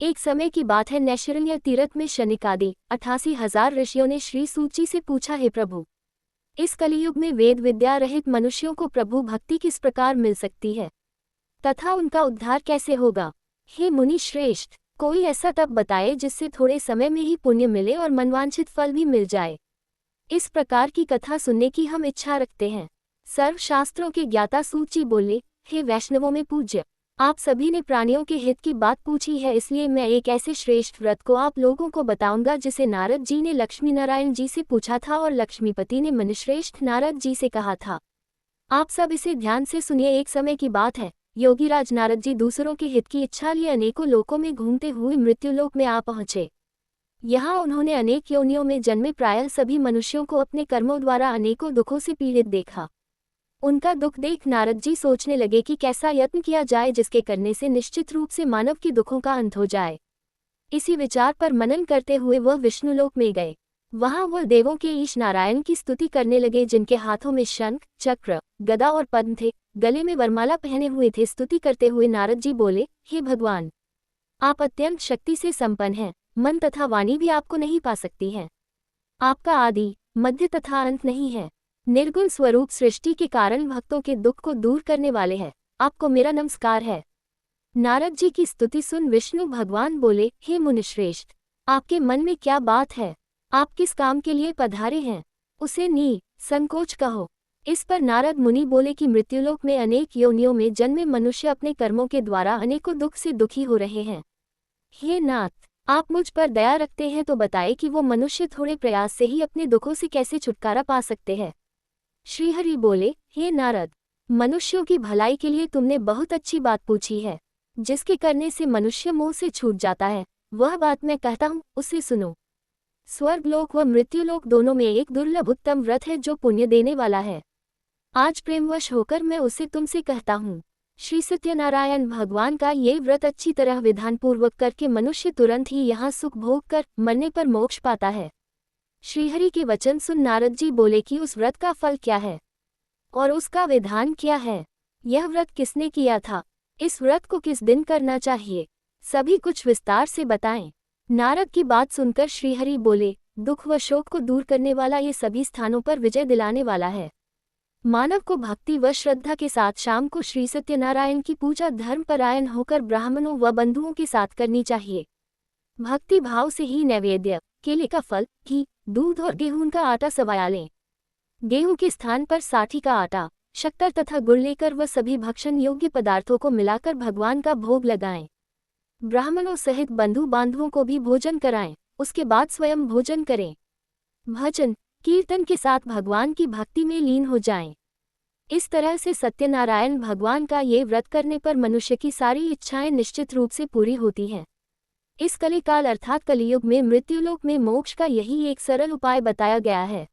एक समय की बात है, नैशरण्य तीर्थ में शनिकादि 88,000 ऋषियों ने श्री सूची से पूछा, हे प्रभु, इस कलियुग में वेद विद्या रहित मनुष्यों को प्रभु भक्ति किस प्रकार मिल सकती है तथा उनका उद्धार कैसे होगा। हे मुनि श्रेष्ठ, कोई ऐसा तप बताए जिससे थोड़े समय में ही पुण्य मिले और मनवांछित फल भी मिल जाए। इस प्रकार की कथा सुनने की हम इच्छा रखते हैं। सर्वशास्त्रों के ज्ञाता सूची बोले, हे वैष्णवों में पूज्य, आप सभी ने प्राणियों के हित की बात पूछी है, इसलिए मैं एक ऐसे श्रेष्ठ व्रत को आप लोगों को बताऊंगा जिसे नारद जी ने लक्ष्मी नारायण जी से पूछा था और लक्ष्मीपति ने मुनिश्रेष्ठ नारद जी से कहा था। आप सब इसे ध्यान से सुनिए। एक समय की बात है, योगीराज नारद जी दूसरों के हित की इच्छा लिए अनेकों लोकों में घूमते हुए मृत्युलोक में आ पहुंचे। यहाँ उन्होंने अनेक योनियों में जन्मे प्रायः सभी मनुष्यों को अपने कर्मों द्वारा अनेकों दुखों से पीड़ित देखा। उनका दुख देख नारद जी सोचने लगे कि कैसा यत्न किया जाए जिसके करने से निश्चित रूप से मानव के दुखों का अंत हो जाए। इसी विचार पर मनन करते हुए वह विष्णुलोक में गए। वहां वह देवों के ईश नारायण की स्तुति करने लगे, जिनके हाथों में शंख, चक्र, गदा और पद्म थे, गले में वरमाला पहने हुए थे। स्तुति करते हुए नारद जी बोले, हे भगवान, आप अत्यंत शक्ति से संपन्न हैं, मन तथा वाणी भी आपको नहीं पा सकती है। आपका आदि, मध्य तथा अंत नहीं है। निर्गुण स्वरूप सृष्टि के कारण भक्तों के दुख को दूर करने वाले हैं। आपको मेरा नमस्कार है। नारद जी की स्तुति सुन विष्णु भगवान बोले, हे मुनिश्रेष्ठ, आपके मन में क्या बात है? आप किस काम के लिए पधारे हैं? उसे संकोच कहो। इस पर नारद मुनि बोले कि मृत्युलोक में अनेक योनियों में जन्मे मनुष्य अपने कर्मों के द्वारा अनेकों दुख से दुखी हो रहे हैं। हे नाथ, आप मुझ पर दया रखते हैं तो बताए कि वो मनुष्य थोड़े प्रयास से ही अपने दुखों से कैसे छुटकारा पा सकते हैं। श्रीहरि बोले, हे नारद, मनुष्यों की भलाई के लिए तुमने बहुत अच्छी बात पूछी है। जिसके करने से मनुष्य मोह से छूट जाता है, वह बात मैं कहता हूँ, उसे सुनो। स्वर्गलोक व मृत्युलोक दोनों में एक दुर्लभ उत्तम व्रत है जो पुण्य देने वाला है। आज प्रेमवश होकर मैं उसे तुमसे कहता हूँ। श्री सत्यनारायण भगवान का ये व्रत अच्छी तरह विधानपूर्वक करके मनुष्य तुरंत ही यहाँ सुख भोग कर मरने पर मोक्ष पाता है। श्रीहरि के वचन सुन नारद जी बोले कि उस व्रत का फल क्या है और उसका विधान क्या है? यह व्रत किसने किया था? इस व्रत को किस दिन करना चाहिए? सभी कुछ विस्तार से बताएं। नारद की बात सुनकर श्रीहरि बोले, दुख व शोक को दूर करने वाला ये सभी स्थानों पर विजय दिलाने वाला है। मानव को भक्ति व श्रद्धा के साथ शाम को श्री सत्यनारायण की पूजा धर्मपरायण होकर ब्राह्मणों व बंधुओं के साथ करनी चाहिए। भक्ति भाव से ही नैवेद्य, केले का फल, घी, दूध और गेहूं का आटा सवाया लें। गेहूं के स्थान पर साठी का आटा, शक्कर तथा गुड़ लेकर वह सभी भक्षण योग्य पदार्थों को मिलाकर भगवान का भोग लगाएं। ब्राह्मणों सहित बंधु बांधवों को भी भोजन कराएं, उसके बाद स्वयं भोजन करें। भजन कीर्तन के साथ भगवान की भक्ति में लीन हो जाएं। इस तरह से सत्यनारायण भगवान का ये व्रत करने पर मनुष्य की सारी इच्छाएं निश्चित रूप से पूरी होती हैं। इस कलिकाल अर्थात कलियुग में मृत्युलोक में मोक्ष का यही एक सरल उपाय बताया गया है।